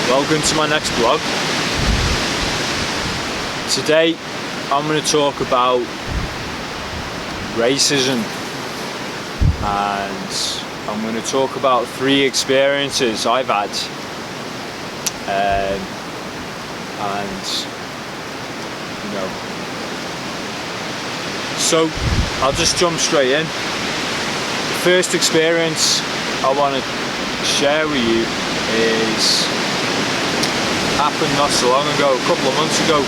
Welcome to my next vlog. Today I'm going to talk about racism, and I'm going to talk about 3 experiences I've had, and so I'll just jump straight in. The first experience I want to share with you happened not so long ago, a couple of months ago.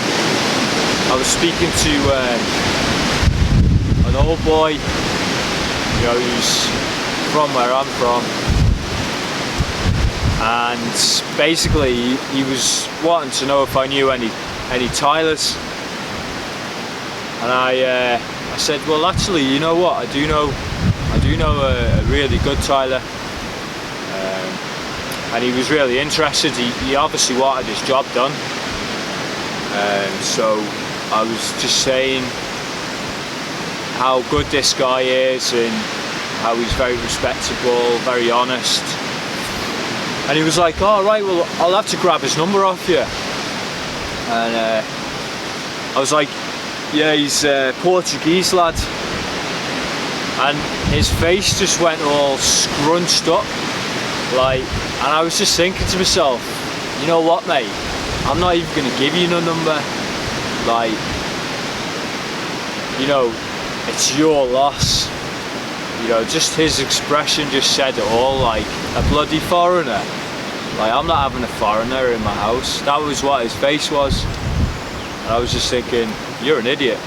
I was speaking to an old boy, who's from where I'm from, and basically he was wanting to know if I knew any Tylers, and I said, well, actually, you know what, I do know a really good Tyler. And he was really interested. He obviously wanted his job done. So I was just saying how good this guy is and how he's very respectable, very honest. And he was like, "Oh, right, well, I'll have to grab his number off you." And I was like, "Yeah, he's a Portuguese lad." And his face just went all scrunched up, and I was just thinking to myself, you know what, mate, I'm not even going to give you no number. It's your loss. Just his expression just said it all, like a bloody foreigner. I'm not having a foreigner in my house. That was what his face was. And I was just thinking, you're an idiot.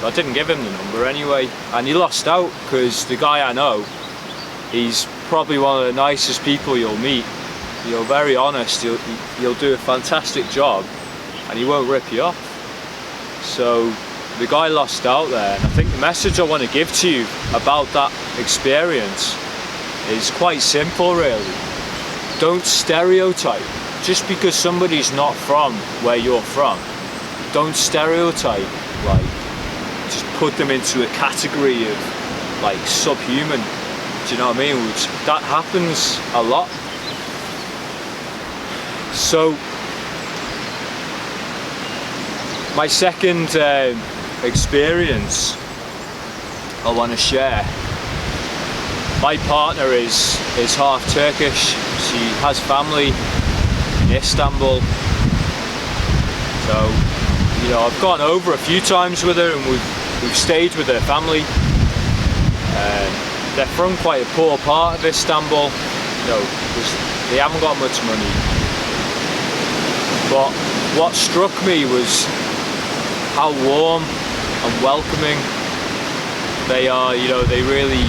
So I didn't give him the number anyway. And he lost out, because the guy I know, he's probably one of the nicest people you'll meet. Very honest. He'll do a fantastic job, and he won't rip you off. So the guy lost out there, and I think the message I want to give to you about that experience is quite simple, really. Don't stereotype. Just because somebody's not from where you're from, don't stereotype. Just put them into a category of subhuman. Do you know what I mean? Which that happens a lot. So my second experience I want to share. My partner is half Turkish. She has family in Istanbul. So I've gone over a few times with her, and we've stayed with her family. They're from quite a poor part of Istanbul, they haven't got much money. But what struck me was how warm and welcoming they are. They really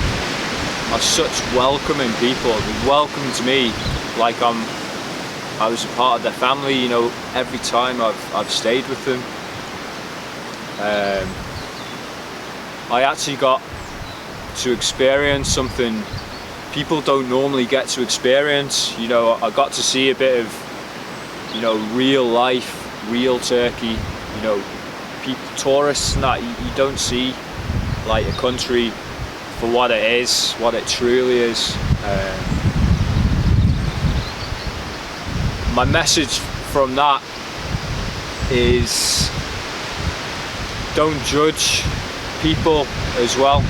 are such welcoming people. They welcomed me like I was a part of their family. Every time I've stayed with them. I actually got to experience something people don't normally get to experience. I got to see a bit of real life, real Turkey. People, tourists and that, you don't see a country for what it is, what it truly is. My message from that is, don't judge people as well.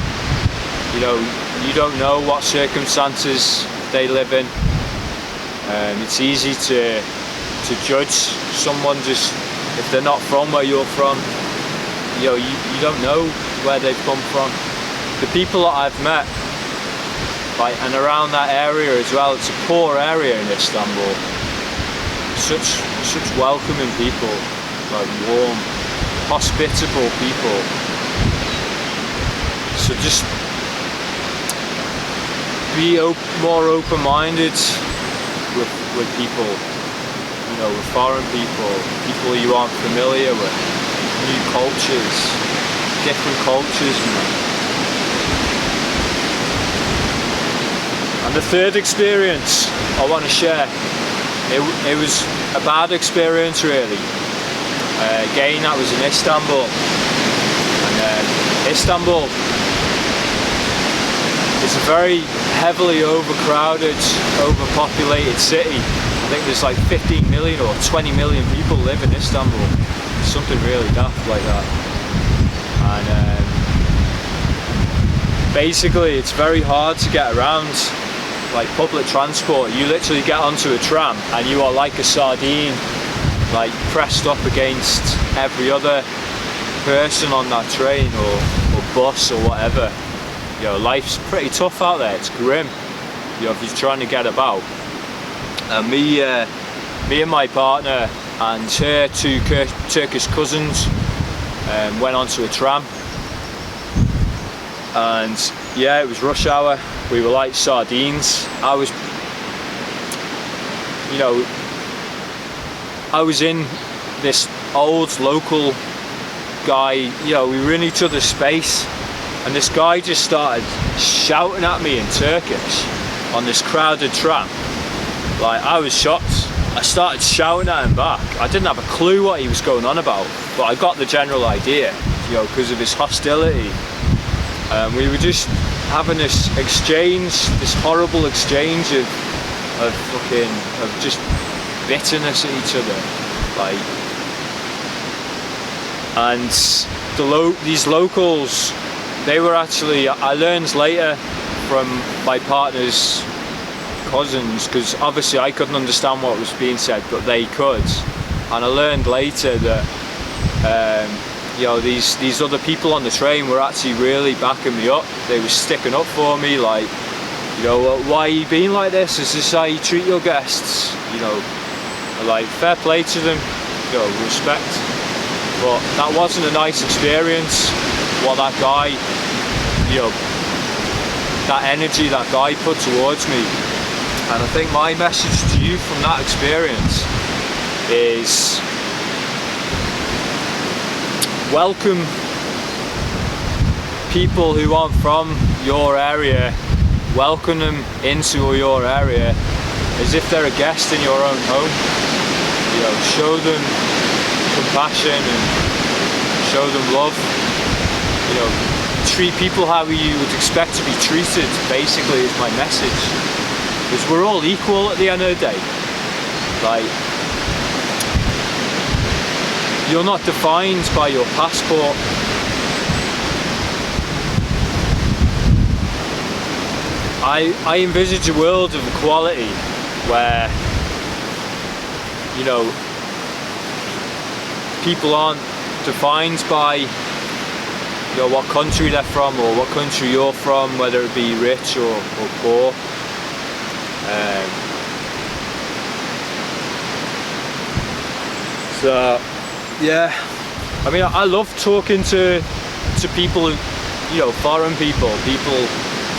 You don't know what circumstances they live in. It's easy to judge someone just if they're not from where you're from. You don't know where they've come from. The people that I've met, and around that area as well, it's a poor area in Istanbul. Such welcoming people, warm, hospitable people. So just be more open-minded with people, with foreign people you aren't familiar with, new cultures, different cultures. And the third experience I want to share, it was a bad experience, really. Again, that was in Istanbul. And Istanbul is a very heavily overcrowded, overpopulated city. think there's like 15 million or 20 million people live in Istanbul. Something really daft like that. And basically it's very hard to get around, like public transport. You literally get onto a tram and you are like a sardine, like pressed up against every other person on that train or bus or whatever. You know, life's pretty tough out there. It's grim, you know, if you're trying to get about. And me and my partner and her two Turkish cousins went onto a tram, and yeah, it was rush hour. We were like sardines. I was in this old local guy, you know, we were in each other's space, and this guy just started shouting at me in Turkish on this crowded tram. Like, I was shocked. I started shouting at him back. I didn't have a clue what he was going on about, but I got the general idea, you know, because of his hostility. We were just having this exchange, this horrible exchange of just bitterness at each other, like. And these locals, they were actually, I learned later from my partner's cousins, because obviously I couldn't understand what was being said, but they could. And I learned later that you know, these other people on the train were actually really backing me up. They were sticking up for me, like, you know, why are you being like this? Is this how you treat your guests? You know, like, fair play to them, you know, respect. But that wasn't a nice experience. What that guy, you know, that energy that guy put towards me. And I think my message to you from that experience is welcome people who aren't from your area, welcome them into your area as if they're a guest in your own home. You know, show them compassion and show them love. You know, treat people how you would expect to be treated, basically, is my message. Because we're all equal at the end of the day. Like, you're not defined by your passport. I envisage a world of equality where, you know, people aren't defined by, you know, what country they're from or what country you're from, whether it be rich or poor. So yeah, I mean, I love talking to people, you know, foreign people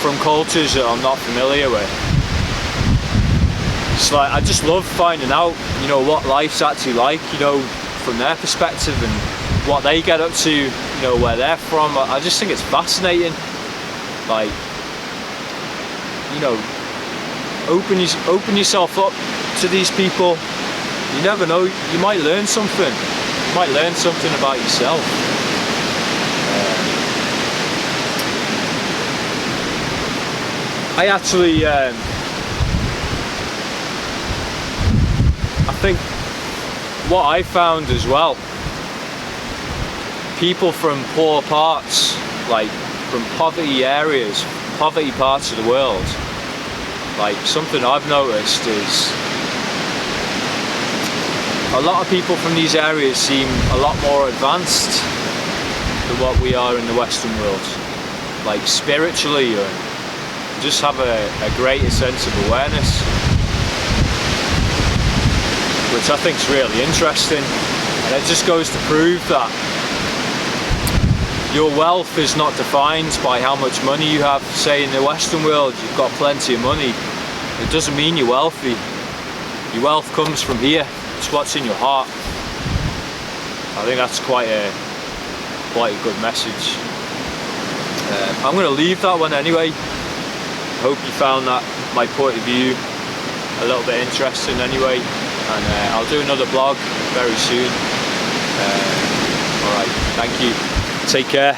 from cultures that I'm not familiar with. It's like, I just love finding out, you know, what life's actually like, you know, from their perspective and what they get up to, you know, where they're from. I just think it's fascinating. Like, you know, open yourself up to these people. You never know, you might learn something. You might learn something about yourself. I actually, I think what I found as well, people from poor parts, like from poverty areas, poverty parts of the world, like something I've noticed is a lot of people from these areas seem a lot more advanced than what we are in the Western world, like spiritually, and just have a greater sense of awareness, which I think is really interesting. And it just goes to prove that your wealth is not defined by how much money you have. Say in the Western world you've got plenty of money, it doesn't mean you're wealthy. Your wealth comes from here. It's what's in your heart. I think that's quite a good message. I'm going to leave that one anyway. I hope you found that my point of view a little bit interesting anyway, and I'll do another blog very soon. Alright, thank you. Take care.